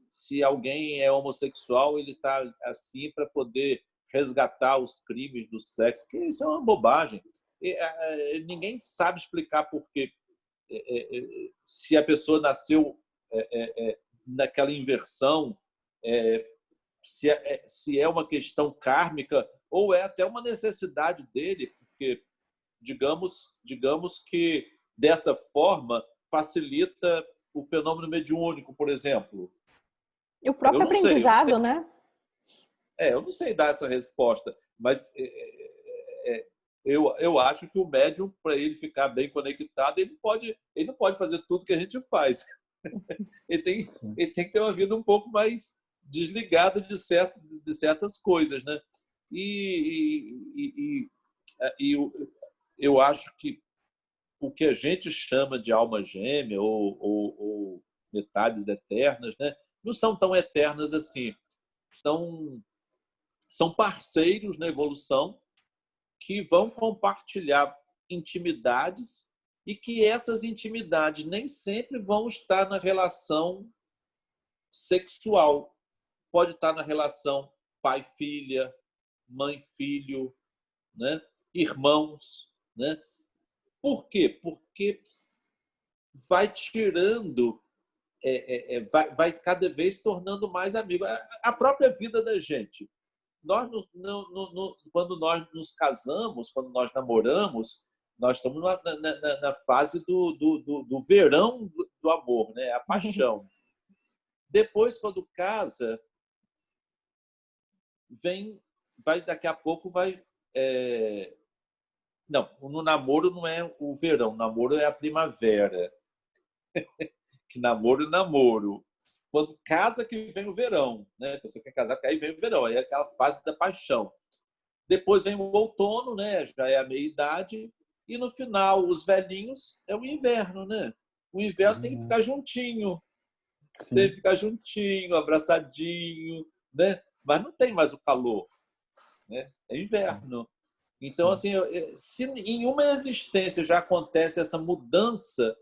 se alguém é homossexual, ele está assim para poder resgatar os crimes do sexo, que isso é uma bobagem. Ninguém sabe explicar por quê. Se a pessoa nasceu naquela inversão, se é uma questão kármica ou é até uma necessidade dele, porque digamos que dessa forma facilita o fenômeno mediúnico, por exemplo. E o próprio aprendizado, né? Eu não sei dar essa resposta, mas eu acho que o médium, para ele ficar bem conectado, ele não pode fazer tudo que a gente faz. Ele tem que ter uma vida um pouco mais desligada de certas coisas, né? Eu acho que o que a gente chama de alma gêmea ou metades eternas, né, não são tão eternas assim. São parceiros na evolução que vão compartilhar intimidades e que essas intimidades nem sempre vão estar na relação sexual. Pode estar na relação pai-filha, mãe-filho, né? Irmãos, né? Por quê? Porque vai tirando, vai cada vez tornando mais amigo. A própria vida da gente. Nós, quando nós nos casamos, quando nós namoramos, nós estamos na fase do verão do amor, né? A paixão. Depois, quando casa, daqui a pouco vai... Não, no namoro não é o verão, o namoro é a primavera. Que namoro é namoro. Quando casa que vem o verão, né? Você quer casar, porque aí vem o verão, aí é aquela fase da paixão. Depois vem o outono, né? Já é a meia-idade. E no final, os velhinhos, é o inverno, né? O inverno tem que ficar juntinho. Sim. Tem que ficar juntinho, abraçadinho, né? Mas não tem mais o calor, né? É inverno. Então, assim, se em uma existência já acontece essa mudança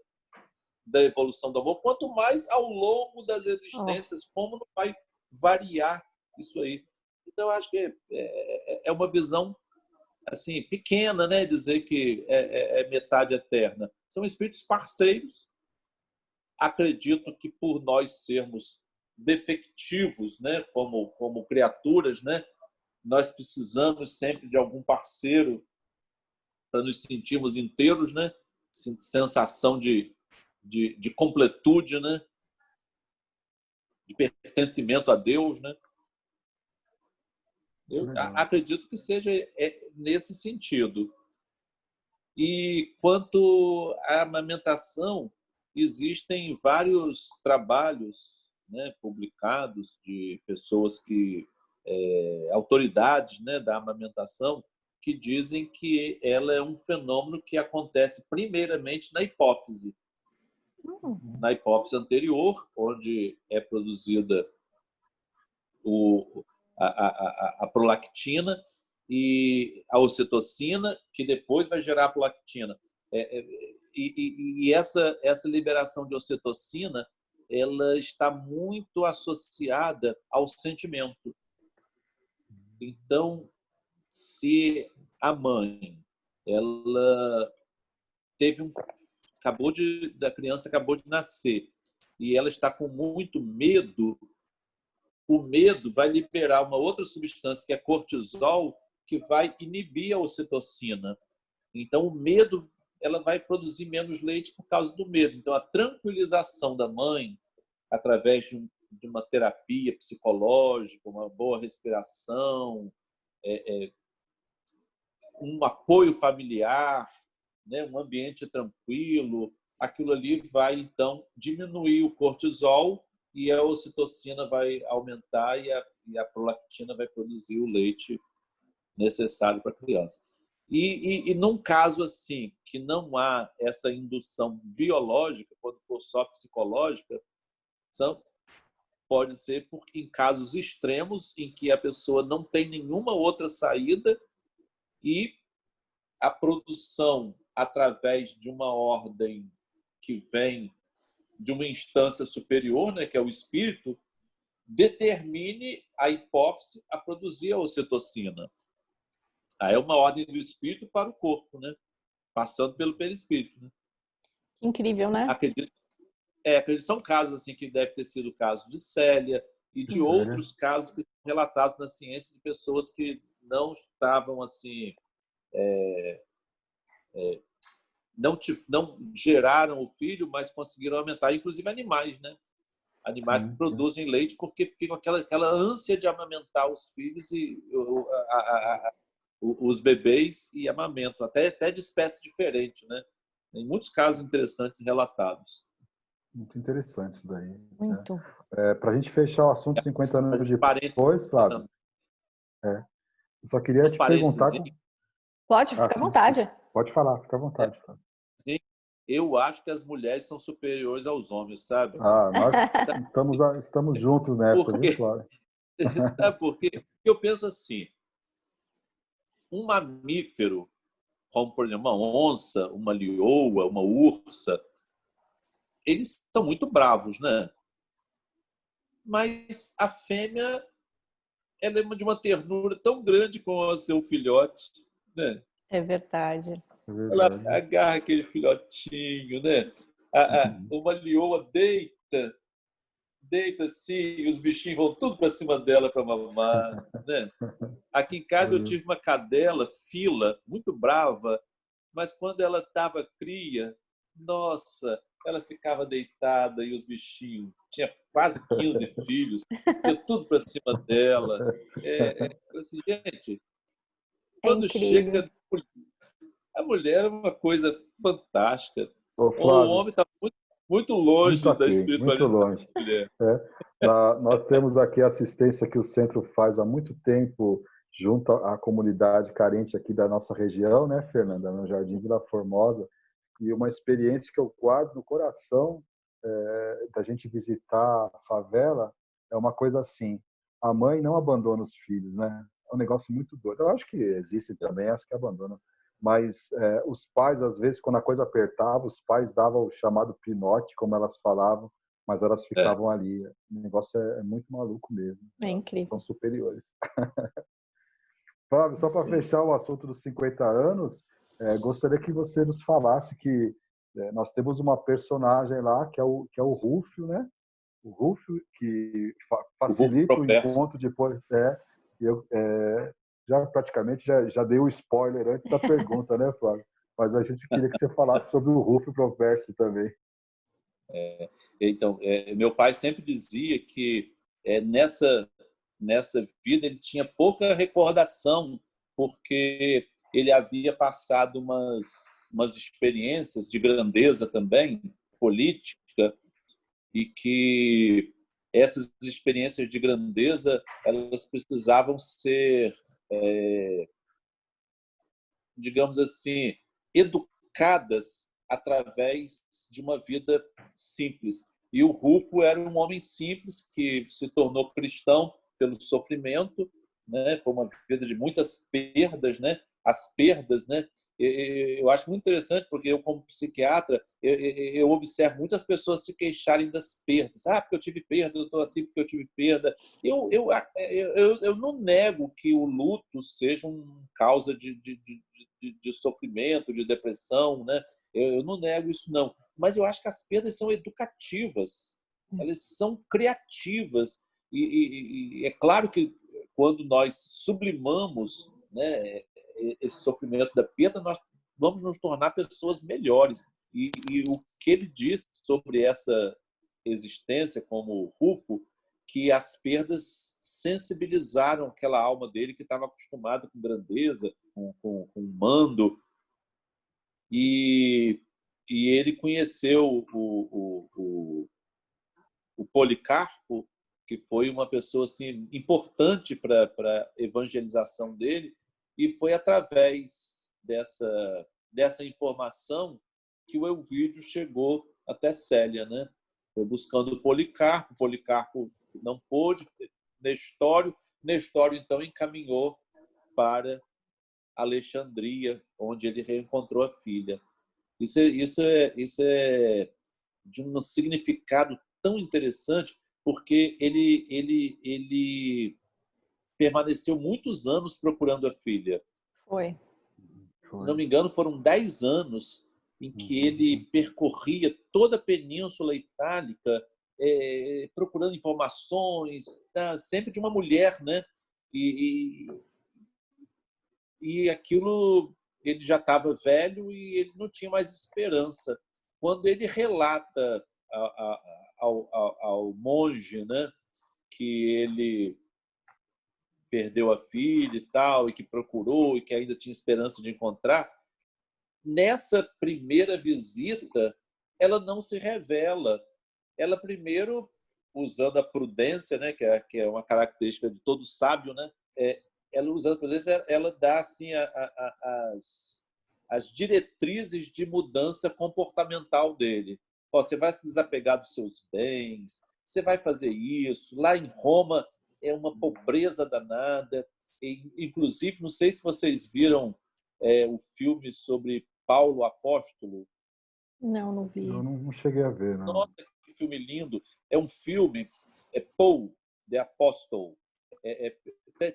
da evolução do amor, quanto mais ao longo das existências, como não vai variar isso aí. Então, acho que é uma visão assim pequena, né, dizer que é metade eterna. São espíritos parceiros. Acredito que por nós sermos defectivos, né, como criaturas, né, nós precisamos sempre de algum parceiro para nos sentirmos inteiros, né? Sensação de completude, né? De pertencimento a Deus, né? Eu acredito que seja nesse sentido. E quanto à amamentação, existem vários trabalhos, né, publicados de pessoas autoridades, né, da amamentação, que dizem que ela é um fenômeno que acontece primeiramente na hipófise. Na hipófise anterior, onde é produzida a prolactina e a ocitocina, que depois vai gerar a prolactina. E essa liberação de ocitocina, ela está muito associada ao sentimento. Então, se a mãe ela a criança acabou de nascer e ela está com muito medo, o medo vai liberar uma outra substância que é cortisol, que vai inibir a ocitocina. Então, o medo ela vai produzir menos leite por causa do medo. Então, a tranquilização da mãe, através de uma terapia psicológica, uma boa respiração, um apoio familiar, né, um ambiente tranquilo, aquilo ali vai, então, diminuir o cortisol e a ocitocina vai aumentar e a prolactina vai produzir o leite necessário para a criança. E num caso assim, que não há essa indução biológica, quando for só psicológica, pode ser porque em casos extremos em que a pessoa não tem nenhuma outra saída e a produção através de uma ordem que vem de uma instância superior, né, que é o espírito, determine a hipófise a produzir a ocitocina. Aí é uma ordem do espírito para o corpo, né? Passando pelo perispírito. Né? Incrível, né? Acredito são casos assim que deve ter sido o caso de Célia e de outros casos que são relatados na ciência de pessoas que não estavam assim, não geraram o filho, mas conseguiram aumentar, inclusive animais, né? Animais que produzem leite porque ficam aquela ânsia de amamentar os filhos e os bebês e amamentam, até de espécie diferente, né? Tem muitos casos interessantes relatados. Muito interessante isso daí. Muito. Né? Para a gente fechar o assunto 50 anos depois, Flávio, eu só queria te perguntar... Pode, fica à vontade. Pode falar, fica à vontade. Flávio. Sim, eu acho que as mulheres são superiores aos homens, sabe? Nós estamos juntos nessa, viu, Flávio? Sabe por quê? Eu penso assim, um mamífero, como, por exemplo, uma onça, uma leoa, uma ursa, eles são muito bravos, né? Mas a fêmea, ela é de uma ternura tão grande com o seu filhote, né? É verdade. Ela agarra aquele filhotinho, né? Uma leoa deita assim, e os bichinhos vão tudo para cima dela para mamar, né? Aqui em casa eu tive uma cadela, Fila, muito brava, mas quando ela estava cria, nossa, ela ficava deitada e os bichinhos, tinha quase 15 filhos, ia tudo para cima dela. Assim, gente, quando chega a mulher é uma coisa fantástica. O homem está muito longe da espiritualidade da mulher. Nós temos aqui a assistência que o centro faz há muito tempo junto à comunidade carente aqui da nossa região, né, Fernanda, no Jardim Vila Formosa, e uma experiência que eu guardo no coração da gente visitar a favela é uma coisa assim, a mãe não abandona os filhos, né? É um negócio muito doido. Eu acho que existem também as que abandonam, mas os pais, às vezes, quando a coisa apertava, os pais davam o chamado pinote, como elas falavam, mas elas ficavam ali. O negócio é muito maluco mesmo. É incrível. São superiores. Fábio, só para fechar o assunto dos 50 anos, gostaria que você nos falasse que nós temos uma personagem lá, que é o Rúfio, né? O Rúfio, que facilita o encontro depois. Praticamente já dei o spoiler antes da pergunta, né, Flávio? Mas a gente queria que você falasse sobre o Rúfio Proverso também. Então, meu pai sempre dizia que nessa vida ele tinha pouca recordação, porque ele havia passado umas experiências de grandeza também, política, e que essas experiências de grandeza elas precisavam ser, digamos assim, educadas através de uma vida simples. E o Rufo era um homem simples que se tornou cristão pelo sofrimento, né? Foi uma vida de muitas perdas, né? As perdas, né? Eu acho muito interessante porque eu, como psiquiatra, eu observo muitas pessoas se queixarem das perdas. Porque eu tive perda, eu estou assim porque eu tive perda. Eu não nego que o luto seja uma causa de sofrimento, de depressão, né? Eu não nego isso, não. Mas eu acho que as perdas são educativas, elas são criativas. E é claro que quando nós sublimamos, né, esse sofrimento da perda, nós vamos nos tornar pessoas melhores. E o que ele disse sobre essa existência como Rufo, que as perdas sensibilizaram aquela alma dele que estava acostumada com grandeza, com mando, e ele conheceu o Policarpo, que foi uma pessoa assim, importante para a evangelização dele, e foi através dessa informação que o Elvídio chegou até Célia, né? Foi buscando o Policarpo não pôde, Nestório, então encaminhou para Alexandria, onde ele reencontrou a filha. Isso é de um significado tão interessante, porque ele permaneceu muitos anos procurando a filha. Foi. Se não me engano, foram 10 anos em que ele percorria toda a Península Itálica, procurando informações, sempre de uma mulher, né? E aquilo, ele já estava velho e ele não tinha mais esperança. Quando ele relata ao monge, né, que ele perdeu a filha e tal, e que procurou e que ainda tinha esperança de encontrar, nessa primeira visita, ela não se revela. Ela primeiro, usando a prudência, né, que é uma característica de todo sábio, né, ela usando a prudência, ela dá assim as diretrizes de mudança comportamental dele. Você vai se desapegar dos seus bens, você vai fazer isso. Lá em Roma é uma pobreza danada. Inclusive, não sei se vocês viram o filme sobre Paulo Apóstolo. Não vi. Eu não cheguei a ver, não. Nossa, que filme lindo. É um filme, Paul, the Apostle.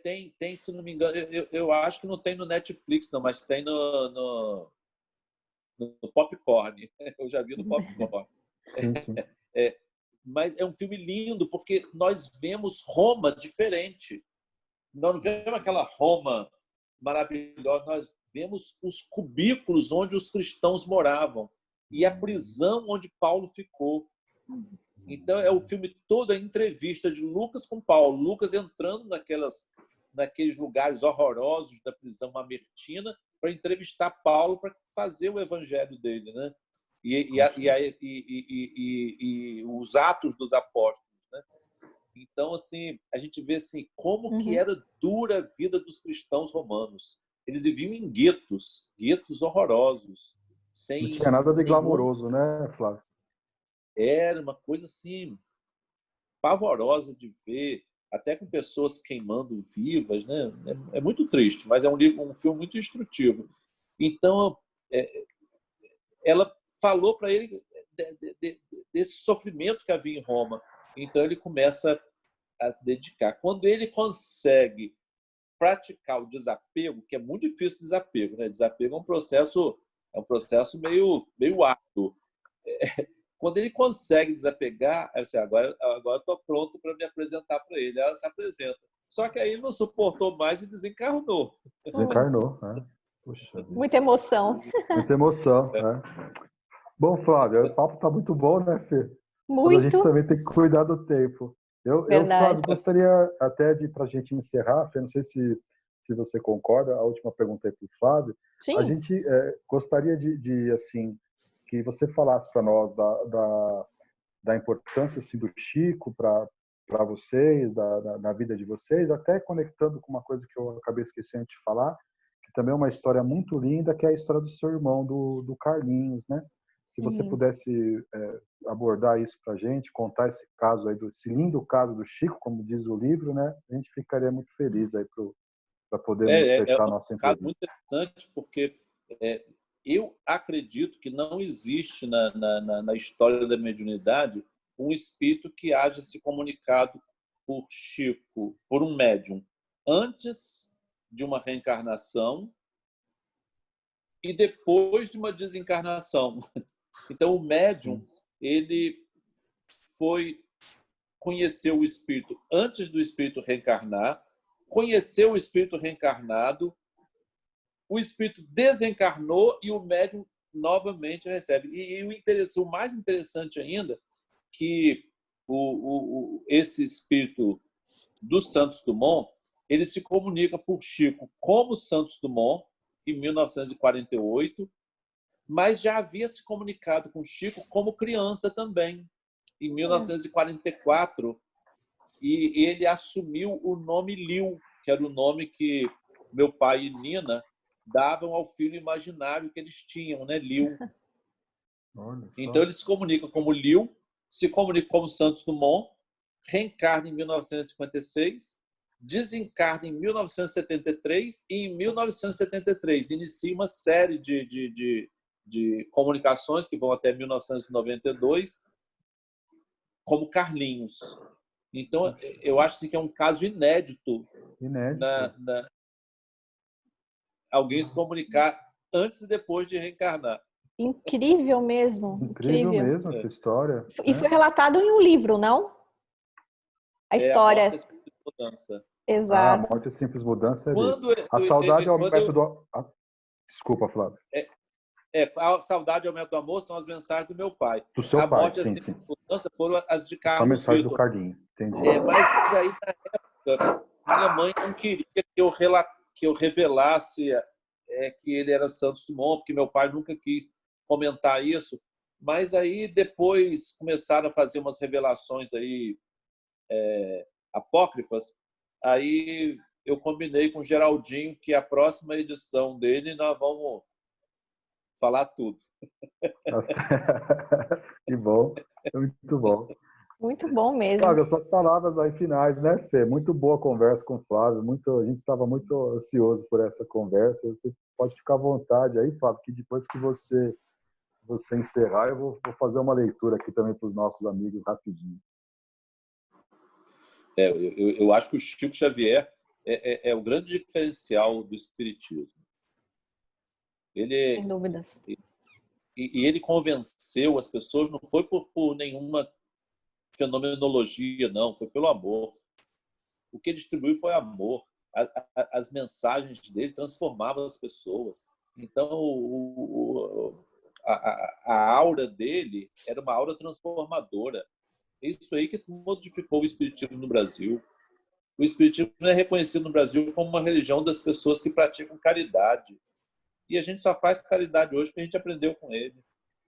Tem, se não me engano, eu acho que não tem no Netflix, não, mas tem no Popcorn. Eu já vi no Popcorn. Sim, sim. Mas é um filme lindo, porque nós vemos Roma diferente. Nós não vemos aquela Roma maravilhosa, nós vemos os cubículos onde os cristãos moravam e a prisão onde Paulo ficou. Então, é o filme todo a entrevista de Lucas com Paulo. Lucas entrando naqueles lugares horrorosos da prisão mamertina para entrevistar Paulo para fazer o evangelho dele, né? E os Atos dos Apóstolos, né? Então, assim, a gente vê assim, como que era dura a vida dos cristãos romanos. Eles viviam em guetos horrorosos. Não tinha nada de glamouroso, né, Flávio? Era uma coisa assim pavorosa de ver, até com pessoas queimando vivas, né? É muito triste, mas é um filme muito instrutivo. Então, ela falou para ele desse sofrimento que havia em Roma. Então, ele começa a dedicar. Quando ele consegue praticar o desapego, que é muito difícil o desapego, né? Desapego é um processo meio árduo. Quando ele consegue desapegar, assim, agora eu estou pronto para me apresentar para ele. Ela se apresenta. Só que aí ele não suportou mais e desencarnou. Desencarnou, né? Puxa, muita emoção. Muita emoção, né? Bom, Flávio, o papo está muito bom, né, Fê? Mas a gente também tem que cuidar do tempo. Eu Flávio, gostaria até de, para a gente encerrar, Fê, não sei se você concorda, a última pergunta é para o Flávio. Sim. A gente gostaria de, assim, que você falasse para nós da importância assim, do Chico para vocês, na vida de vocês, até conectando com uma coisa que eu acabei esquecendo de falar, que também é uma história muito linda, que é a história do seu irmão, do Carlinhos, né? Se você pudesse abordar isso para a gente, contar esse caso aí, esse lindo caso do Chico, como diz o livro, né? A gente ficaria muito feliz aí para podermos fechar a nossa entrevista. É um caso muito interessante, porque eu acredito que não existe na história da mediunidade um espírito que haja se comunicado por Chico, por um médium, antes de uma reencarnação e depois de uma desencarnação. Então, o médium, ele conheceu o espírito antes do espírito reencarnar, conheceu o espírito reencarnado, o espírito desencarnou e o médium novamente recebe. E o mais interessante ainda, que esse espírito do Santos Dumont, ele se comunica por Chico como Santos Dumont, em 1948, mas já havia se comunicado com Chico como criança também, em 1944, e ele assumiu o nome Liu, que era o nome que meu pai e Nina davam ao filho imaginário que eles tinham, né? Liu. Então ele se comunica como Liu, se comunica como Santos Dumont, reencarna em 1956, desencarna em 1973 e em 1973 inicia uma série de comunicações que vão até 1992 como Carlinhos. Então, eu acho assim, que é um caso inédito. Alguém se comunicar antes e depois de reencarnar. Incrível mesmo. Incrível mesmo essa história. E foi relatado em um livro, não? A história. A Morte é Simples Mudança. Exato. A Morte é Simples Mudança. A saudade é o método... Desculpa, Flávio. A saudade ao método do amor são as mensagens do meu pai. Do seu pai. A Morte é Simples Mudança foram as de Carlos. Só a mensagem do Carlinhos. Mas aí, na época, minha mãe não queria que eu revelasse que ele era Santos Dumont, porque meu pai nunca quis comentar isso. Mas aí depois começaram a fazer umas revelações aí apócrifas. Aí eu combinei com o Geraldinho que a próxima edição dele nós vamos falar tudo. Que bom, muito bom. Muito bom mesmo. Flávio, suas palavras aí finais, né, Fê? Muito boa conversa com o Flávio. A gente estava muito ansioso por essa conversa. Você pode ficar à vontade aí, Flávio, que depois que você encerrar, eu vou fazer uma leitura aqui também para os nossos amigos rapidinho. Eu acho que o Chico Xavier é o grande diferencial do espiritismo. Sem dúvidas. E ele convenceu as pessoas, não foi por nenhuma fenomenologia, não, foi pelo amor. O que ele distribuiu foi amor. As mensagens dele transformavam as pessoas. Então, a aura dele era uma aura transformadora. É isso aí que modificou o espiritismo no Brasil. O espiritismo é reconhecido no Brasil como uma religião das pessoas que praticam caridade. E a gente só faz caridade hoje porque a gente aprendeu com ele.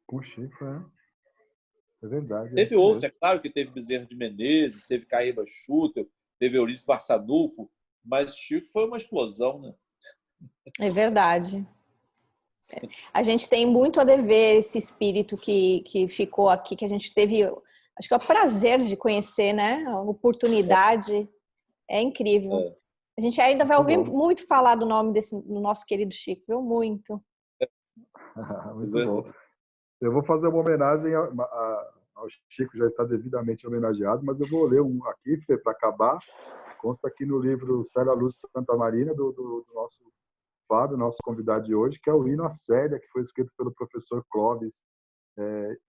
Puxa, é verdade. Teve outros, é claro que teve Bezerra de Menezes, teve Caíba Schutel, teve Eurípides Barçanufo, mas Chico foi uma explosão, né? É verdade. A gente tem muito a dever esse espírito que ficou aqui, que a gente teve, acho que é o prazer de conhecer, né? A oportunidade. É incrível. A gente ainda vai ouvir muito falar do nome do nosso querido Chico, viu? Muito. Muito bom. Eu vou fazer uma homenagem ao Chico, já está devidamente homenageado, mas eu vou ler um aqui, para acabar. Consta aqui no livro Célia Luz Santa Marina, do nosso Fábio, nosso convidado de hoje, que é o hino à Célia, que foi escrito pelo professor Clóvis,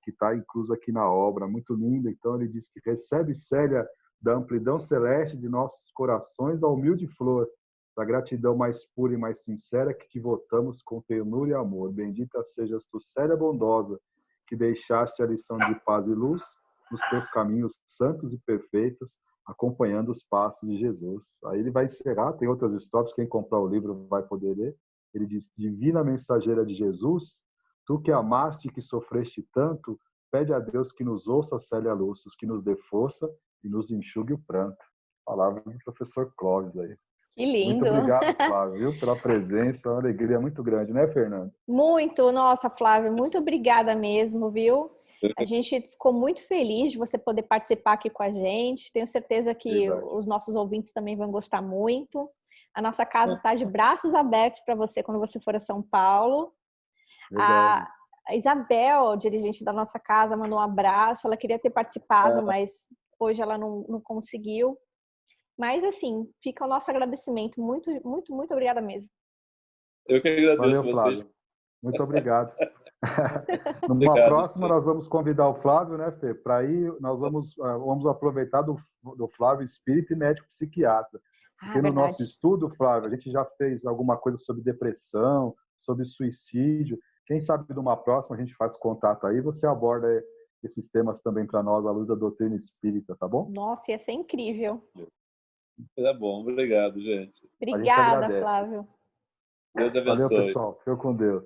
que está incluso aqui na obra. Muito lindo. Então, ele diz que recebe, Célia, da amplidão celeste de nossos corações, a humilde flor, da gratidão mais pura e mais sincera que te votamos com ternura e amor. Bendita sejas tu, Célia bondosa, que deixaste a lição de paz e luz nos teus caminhos santos e perfeitos, acompanhando os passos de Jesus. Aí ele vai encerrar, tem outras histórias, quem comprar o livro vai poder ler. Ele diz: divina mensageira de Jesus, tu que amaste e que sofreste tanto, pede a Deus que nos ouça, Célia Lúcius, que nos dê força e nos enxugue o pranto. Palavras do professor Clóvis aí. Que lindo. Muito obrigado, Flávio, pela presença. Uma alegria muito grande, né, Fernando? Muito. Nossa, Flávio, muito obrigada mesmo, viu? A gente ficou muito feliz de você poder participar aqui com a gente. Tenho certeza que os nossos ouvintes também vão gostar muito. A nossa casa está de braços abertos para você quando você for a São Paulo. A Isabel, dirigente da nossa casa, mandou um abraço. Ela queria ter participado, mas hoje ela não conseguiu. Mas, assim, fica o nosso agradecimento. Muito, muito, muito obrigada mesmo. Eu que agradeço vocês. Flávio. Muito obrigado. Numa próxima, nós vamos convidar o Flávio, né, Fê? Para ir, nós vamos aproveitar do Flávio espírita e médico psiquiatra. Porque no nosso estudo, Flávio, a gente já fez alguma coisa sobre depressão, sobre suicídio. Quem sabe numa próxima a gente faz contato aí, você aborda esses temas também para nós, à luz da doutrina espírita, tá bom? Nossa, ia ser incrível. Tá bom, obrigado, gente. Obrigada, Flávio. Deus abençoe. Valeu, pessoal. Fica com Deus.